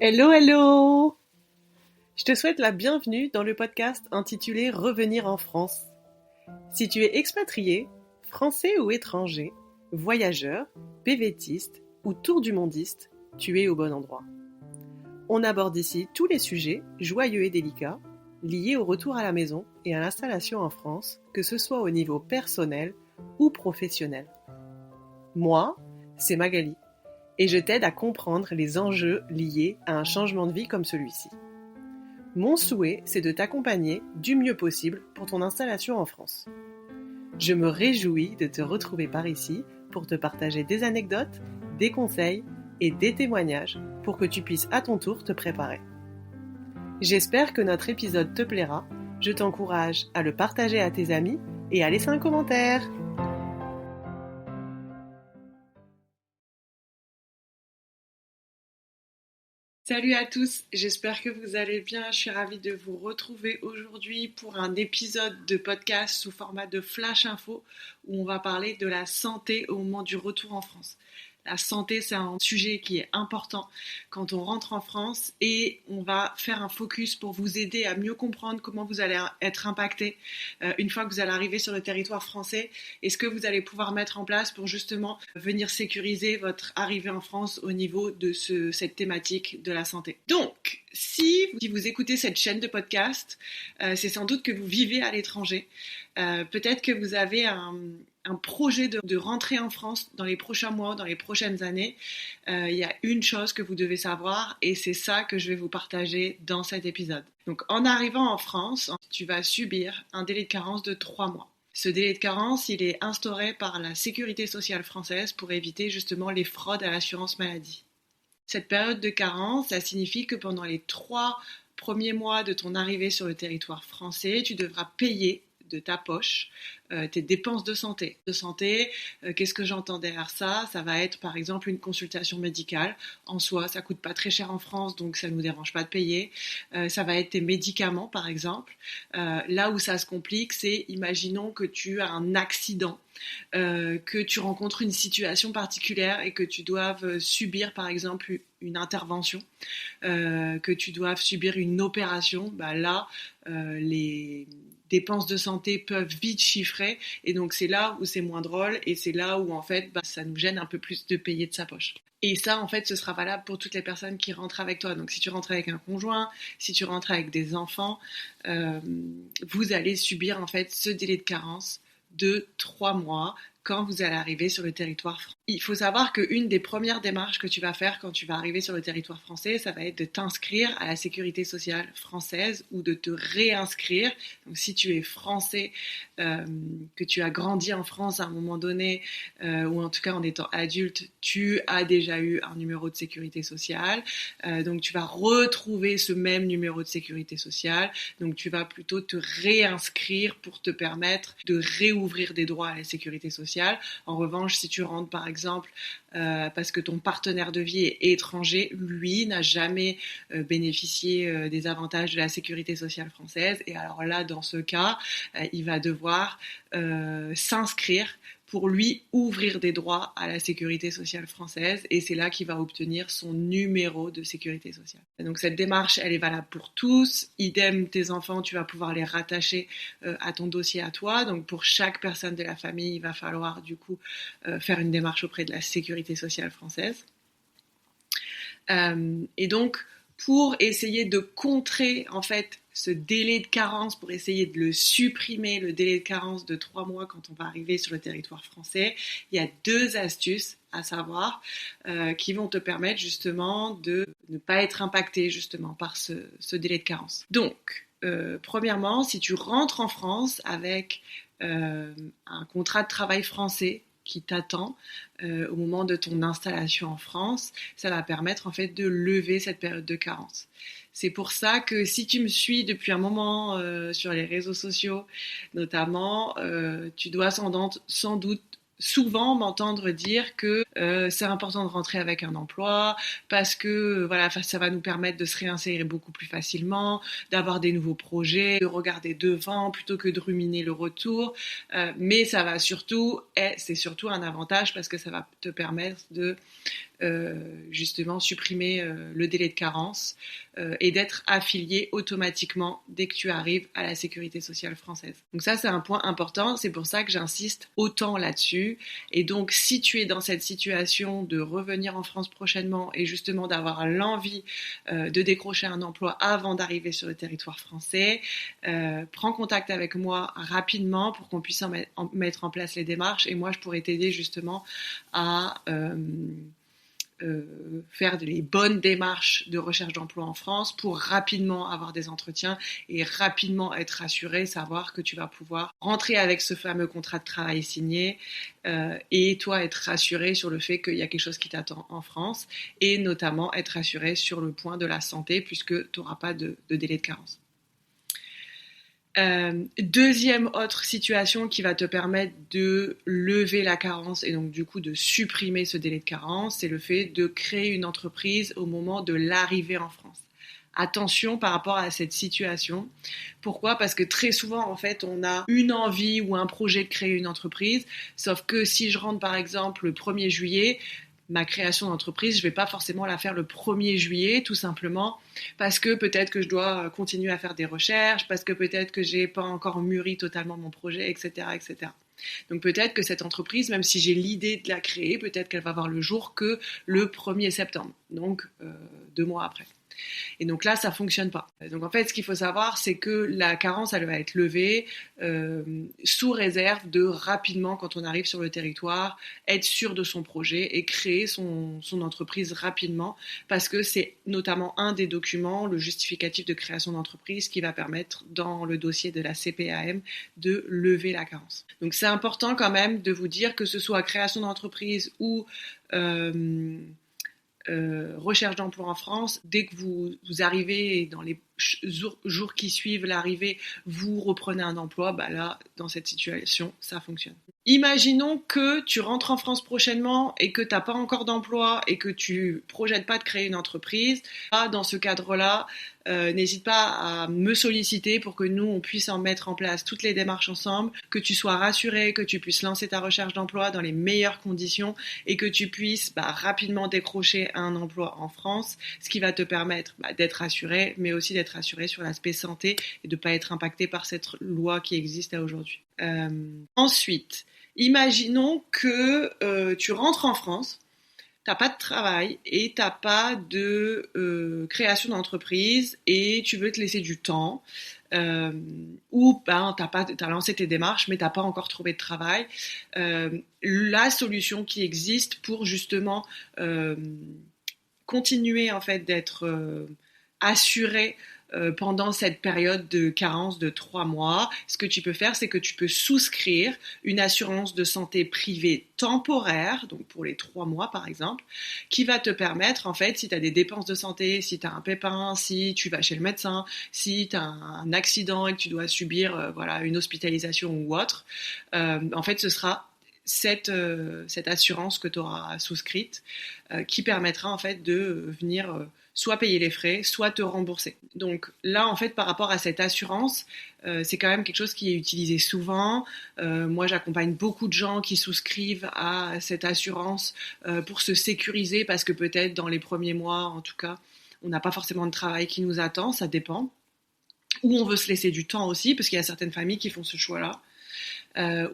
Hello, hello! Je te souhaite la bienvenue dans le podcast intitulé Revenir en France. Si tu es expatrié, français ou étranger, voyageur, PVTiste ou tour du mondiste, tu es au bon endroit. On aborde ici tous les sujets, joyeux et délicats, liés au retour à la maison et à l'installation en France, que ce soit au niveau personnel ou professionnel. Moi, c'est Magali. Et je t'aide à comprendre les enjeux liés à un changement de vie comme celui-ci. Mon souhait, c'est de t'accompagner du mieux possible pour ton installation en France. Je me réjouis de te retrouver par ici pour te partager des anecdotes, des conseils et des témoignages pour que tu puisses à ton tour te préparer. J'espère que notre épisode te plaira. Je t'encourage à le partager à tes amis et à laisser un commentaire. Salut à tous, j'espère que vous allez bien. Je suis ravie de vous retrouver aujourd'hui pour un épisode de podcast sous format de flash info où on va parler de la santé au moment du retour en France. La santé, c'est un sujet qui est important quand on rentre en France et on va faire un focus pour vous aider à mieux comprendre comment vous allez être impacté une fois que vous allez arriver sur le territoire français et ce que vous allez pouvoir mettre en place pour justement venir sécuriser votre arrivée en France au niveau de cette thématique de la santé. Donc, si vous écoutez cette chaîne de podcast, c'est sans doute que vous vivez à l'étranger. Peut-être que vous avez un projet de rentrer en France dans les prochains mois, dans les prochaines années. Il y a une chose que vous devez savoir et c'est ça que je vais vous partager dans cet épisode. Donc en arrivant en France, tu vas subir un délai de carence de 3 mois. Ce délai de carence, il est instauré par la Sécurité sociale française pour éviter justement les fraudes à l'assurance maladie. Cette période de carence, ça signifie que pendant les 3 premiers mois de ton arrivée sur le territoire français, tu devras payer de ta poche tes dépenses de santé. Qu'est-ce que j'entends derrière ça? Ça va être par exemple une consultation médicale. En soi, ça coûte pas très cher en France, donc ça ne nous dérange pas de payer. Ça va être tes médicaments par exemple. Là où ça se complique, c'est imaginons que tu as un accident, que tu rencontres une situation particulière et que tu doives subir par exemple une intervention, que tu doives subir une opération, là, les dépenses de santé peuvent vite chiffrer et donc c'est là où c'est moins drôle et c'est là où en fait ça nous gêne un peu plus de payer de sa poche. Et ça en fait ce sera valable pour toutes les personnes qui rentrent avec toi. Donc si tu rentres avec un conjoint, si tu rentres avec des enfants, vous allez subir en fait ce délai de carence de 3 mois quand vous allez arriver sur le territoire français. Il faut savoir qu'une des premières démarches que tu vas faire quand tu vas arriver sur le territoire français, ça va être de t'inscrire à la sécurité sociale française ou de te réinscrire. Donc si tu es français, que tu as grandi en France à un moment donné, ou en tout cas en étant adulte, tu as déjà eu un numéro de sécurité sociale. Donc tu vas retrouver ce même numéro de sécurité sociale. Donc tu vas plutôt te réinscrire pour te permettre de réouvrir des droits à la sécurité sociale. En revanche, si tu rentres par exemple parce que ton partenaire de vie est étranger, lui n'a jamais bénéficié des avantages de la sécurité sociale française et alors là, dans ce cas, il va devoir s'inscrire pour lui ouvrir des droits à la sécurité sociale française et c'est là qu'il va obtenir son numéro de sécurité sociale. Et donc cette démarche, elle est valable pour tous. Idem, tes enfants, tu vas pouvoir les rattacher à ton dossier à toi. Donc pour chaque personne de la famille, il va falloir du coup faire une démarche auprès de la sécurité sociale française. Et donc pour essayer de contrer en fait ce délai de carence, pour essayer de le supprimer, le délai de carence de 3 mois quand on va arriver sur le territoire français, il y a 2 astuces à savoir qui vont te permettre justement de ne pas être impacté justement par ce délai de carence. Donc, premièrement, si tu rentres en France avec un contrat de travail français qui t'attend au moment de ton installation en France, ça va permettre en fait de lever cette période de carence. C'est pour ça que si tu me suis depuis un moment sur les réseaux sociaux, notamment, tu dois sans doute souvent m'entendre dire que c'est important de rentrer avec un emploi parce que voilà, ça va nous permettre de se réinsérer beaucoup plus facilement, d'avoir des nouveaux projets, de regarder devant plutôt que de ruminer le retour. Mais ça va surtout, c'est surtout un avantage parce que ça va te permettre de justement supprimer le délai de carence et d'être affilié automatiquement dès que tu arrives à la sécurité sociale française. Donc ça, c'est un point important. C'est pour ça que j'insiste autant là-dessus. Et donc, si tu es dans cette situation de revenir en France prochainement et justement d'avoir l'envie de décrocher un emploi avant d'arriver sur le territoire français, prends contact avec moi rapidement pour qu'on puisse mettre en place les démarches. Et moi, je pourrais t'aider justement à faire les bonnes démarches de recherche d'emploi en France pour rapidement avoir des entretiens et rapidement être rassuré, savoir que tu vas pouvoir rentrer avec ce fameux contrat de travail signé et toi être rassuré sur le fait qu'il y a quelque chose qui t'attend en France et notamment être rassuré sur le point de la santé puisque tu n'auras pas de délai de carence. Deuxième autre situation qui va te permettre de lever la carence et donc du coup de supprimer ce délai de carence, c'est le fait de créer une entreprise au moment de l'arrivée en France. Attention par rapport à cette situation. Pourquoi ? Parce que très souvent, en fait, on a une envie ou un projet de créer une entreprise, sauf que si je rentre par exemple le 1er juillet, ma création d'entreprise, je vais pas forcément la faire le 1er juillet, tout simplement parce que peut-être que je dois continuer à faire des recherches, parce que peut-être que j'ai pas encore mûri totalement mon projet, etc., etc. Donc peut-être que cette entreprise, même si j'ai l'idée de la créer, peut-être qu'elle va voir le jour que le 1er septembre, donc 2 mois après. Et donc là, ça fonctionne pas. Donc en fait, ce qu'il faut savoir, c'est que la carence, elle va être levée sous réserve de rapidement, quand on arrive sur le territoire, être sûr de son projet et créer son entreprise rapidement, parce que c'est notamment un des documents, le justificatif de création d'entreprise, qui va permettre dans le dossier de la CPAM de lever la carence. Donc c'est important quand même de vous dire que ce soit création d'entreprise ou recherche d'emploi en France, dès que vous arrivez dans les jours qui suivent l'arrivée, vous reprenez un emploi, bah là, dans cette situation, ça fonctionne. Imaginons que tu rentres en France prochainement et que tu n'as pas encore d'emploi et que tu projettes pas de créer une entreprise. Là, dans ce cadre-là, n'hésite pas à me solliciter pour que nous, on puisse en mettre en place toutes les démarches ensemble, que tu sois rassuré, que tu puisses lancer ta recherche d'emploi dans les meilleures conditions et que tu puisses rapidement décrocher un emploi en France, ce qui va te permettre d'être rassuré, mais aussi d'être rassuré sur l'aspect santé et de ne pas être impacté par cette loi qui existe à aujourd'hui. Ensuite, imaginons que tu rentres en France, t'as pas de travail et t'as pas de création d'entreprise et tu veux te laisser du temps ou t'as lancé tes démarches mais t'as pas encore trouvé de travail. La solution qui existe pour justement continuer en fait d'être assuré pendant cette période de carence de 3 mois, ce que tu peux faire, c'est que tu peux souscrire une assurance de santé privée temporaire, donc pour les 3 mois par exemple, qui va te permettre, en fait, si tu as des dépenses de santé, si tu as un pépin, si tu vas chez le médecin, si tu as un accident et que tu dois subir une hospitalisation ou autre, en fait, ce sera cette assurance que tu auras souscrite qui permettra en fait de venir soit payer les frais, soit te rembourser. Donc là, en fait, par rapport à cette assurance, c'est quand même quelque chose qui est utilisé souvent. Moi, j'accompagne beaucoup de gens qui souscrivent à cette assurance pour se sécuriser parce que peut-être dans les premiers mois, en tout cas, on n'a pas forcément de travail qui nous attend, ça dépend. Ou on veut se laisser du temps aussi, parce qu'il y a certaines familles qui font ce choix-là.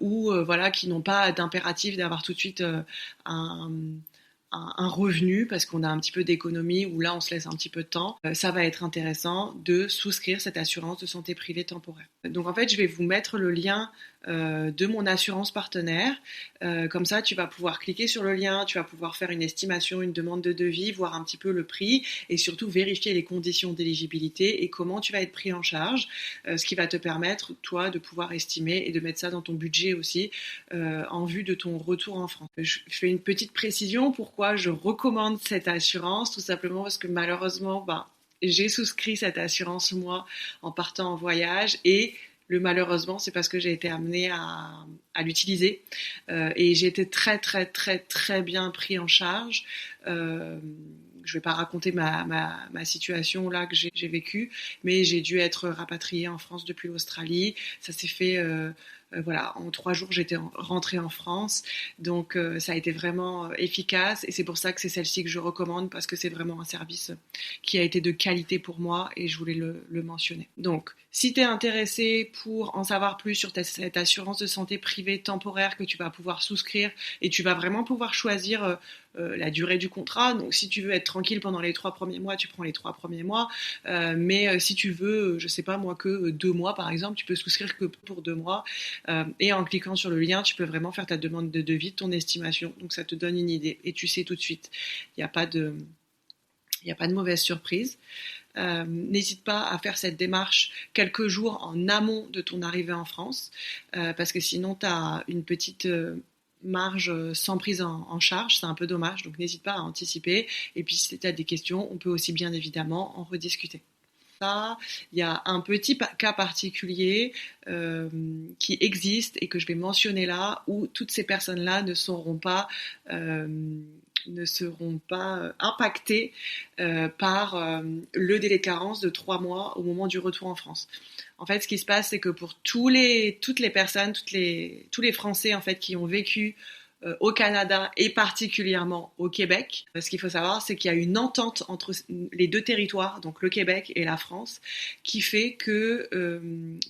Ou qui n'ont pas d'impératif d'avoir tout de suite un revenu parce qu'on a un petit peu d'économie ou là on se laisse un petit peu de temps, ça va être intéressant de souscrire cette assurance de santé privée temporaire. Donc en fait je vais vous mettre le lien de mon assurance partenaire, comme ça tu vas pouvoir cliquer sur le lien, tu vas pouvoir faire une estimation, une demande de devis, voir un petit peu le prix et surtout vérifier les conditions d'éligibilité et comment tu vas être pris en charge, ce qui va te permettre toi de pouvoir estimer et de mettre ça dans ton budget aussi en vue de ton retour en France. Je fais une petite précision, pourquoi je recommande cette assurance, tout simplement parce que malheureusement j'ai souscrit cette assurance moi en partant en voyage et malheureusement, c'est parce que j'ai été amenée à l'utiliser et j'ai été très très très très bien pris en charge. Je vais pas raconter ma situation là que j'ai vécue, mais j'ai dû être rapatriée en France depuis l'Australie. Ça s'est fait voilà, en 3 jours, j'étais rentrée en France. Donc, ça a été vraiment efficace. Et c'est pour ça que c'est celle-ci que je recommande, parce que c'est vraiment un service qui a été de qualité pour moi et je voulais le mentionner. Donc, si tu es intéressé pour en savoir plus sur cette assurance de santé privée temporaire que tu vas pouvoir souscrire et tu vas vraiment pouvoir choisir la durée du contrat. Donc, si tu veux être tranquille pendant les 3 premiers mois, tu prends les 3 premiers mois. Mais si tu veux, je sais pas moi, que 2 mois par exemple, tu peux souscrire que pour 2 mois. Et en cliquant sur le lien, tu peux vraiment faire ta demande de devis, ton estimation. Donc, ça te donne une idée et tu sais tout de suite. Il n'y a pas de mauvaise surprise. N'hésite pas à faire cette démarche quelques jours en amont de ton arrivée en France, parce que sinon tu as une petite marge sans prise en charge, c'est un peu dommage, donc n'hésite pas à anticiper. Et puis si tu as des questions, on peut aussi bien évidemment en rediscuter. Ça, il y a un petit cas particulier qui existe et que je vais mentionner là, où toutes ces personnes-là ne seront pas impactées par le délai de carence de 3 mois au moment du retour en France. En fait, ce qui se passe, c'est que pour toutes les personnes, tous les Français en fait qui ont vécu au Canada et particulièrement au Québec. Ce qu'il faut savoir, c'est qu'il y a une entente entre les 2 territoires, donc le Québec et la France, qui fait que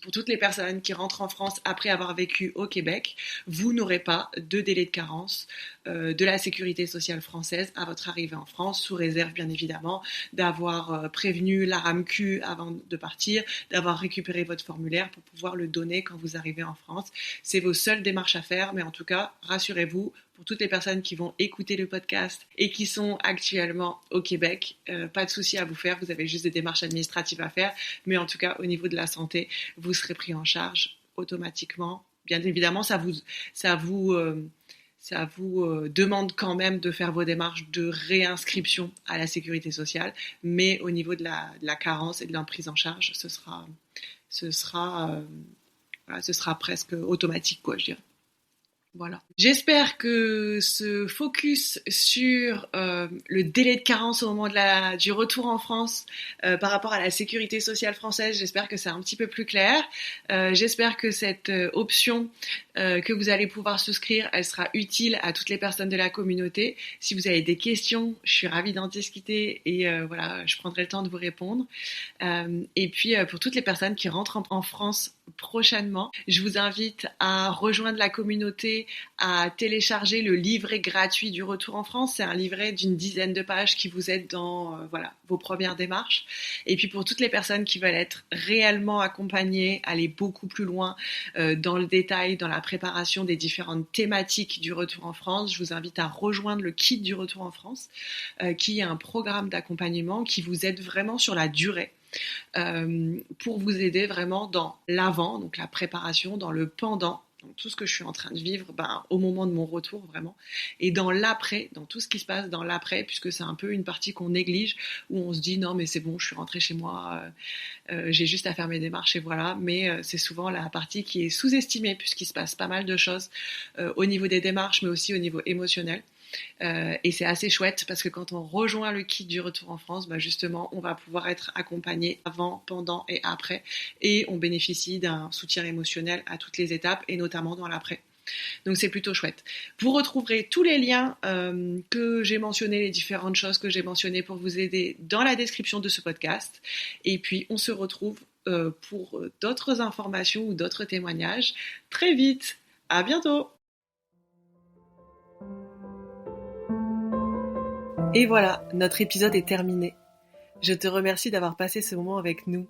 pour toutes les personnes qui rentrent en France après avoir vécu au Québec, vous n'aurez pas de délai de carence de la sécurité sociale française à votre arrivée en France, sous réserve bien évidemment d'avoir prévenu la RAMQ avant de partir, d'avoir récupéré votre formulaire pour pouvoir le donner quand vous arrivez en France. C'est vos seules démarches à faire, mais en tout cas, rassurez-vous, pour toutes les personnes qui vont écouter le podcast et qui sont actuellement au Québec, pas de souci à vous faire, vous avez juste des démarches administratives à faire, mais en tout cas, au niveau de la santé, vous serez pris en charge automatiquement. Bien évidemment, ça vous demande quand même de faire vos démarches de réinscription à la sécurité sociale, mais au niveau de la carence et de la prise en charge, ce sera presque automatique, quoi, je dirais. Voilà. J'espère que ce focus sur le délai de carence au moment du retour en France par rapport à la sécurité sociale française, j'espère que c'est un petit peu plus clair. J'espère que cette option que vous allez pouvoir souscrire, elle sera utile à toutes les personnes de la communauté. Si vous avez des questions, je suis ravie d'en discuter et voilà, je prendrai le temps de vous répondre. Et puis pour toutes les personnes qui rentrent en France prochainement, je vous invite à rejoindre la communauté, à télécharger le livret gratuit du retour en France. C'est un livret d'une 10aine de pages qui vous aide dans vos premières démarches. Et puis pour toutes les personnes qui veulent être réellement accompagnées, aller beaucoup plus loin dans le détail, dans la préparation des différentes thématiques du retour en France, je vous invite à rejoindre le kit du retour en France, qui est un programme d'accompagnement qui vous aide vraiment sur la durée. Pour vous aider vraiment dans l'avant, donc la préparation, dans le pendant, donc tout ce que je suis en train de vivre au moment de mon retour vraiment, et dans l'après, dans tout ce qui se passe dans l'après, puisque c'est un peu une partie qu'on néglige, où on se dit non mais c'est bon, je suis rentrée chez moi, j'ai juste à faire mes démarches et voilà, mais c'est souvent la partie qui est sous-estimée, puisqu'il se passe pas mal de choses au niveau des démarches, mais aussi au niveau émotionnel. Et c'est assez chouette parce que quand on rejoint le kit du retour en France, justement, on va pouvoir être accompagné avant, pendant et après, et on bénéficie d'un soutien émotionnel à toutes les étapes et notamment dans l'après. Donc c'est plutôt chouette. Vous retrouverez tous les liens que j'ai mentionnés, les différentes choses que j'ai mentionnées pour vous aider dans la description de ce podcast. Et puis on se retrouve pour d'autres informations ou d'autres témoignages très vite. À bientôt. Et voilà, notre épisode est terminé. Je te remercie d'avoir passé ce moment avec nous.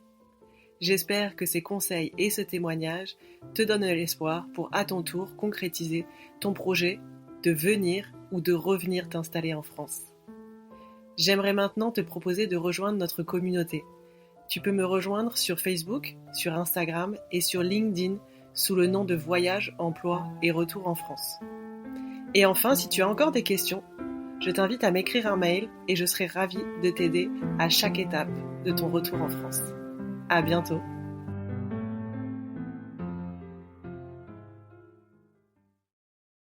J'espère que ces conseils et ce témoignage te donnent l'espoir pour à ton tour concrétiser ton projet de venir ou de revenir t'installer en France. J'aimerais maintenant te proposer de rejoindre notre communauté. Tu peux me rejoindre sur Facebook, sur Instagram et sur LinkedIn sous le nom de Voyage, Emploi et Retour en France. Et enfin, si tu as encore des questions, je t'invite à m'écrire un mail et je serai ravie de t'aider à chaque étape de ton retour en France. À bientôt.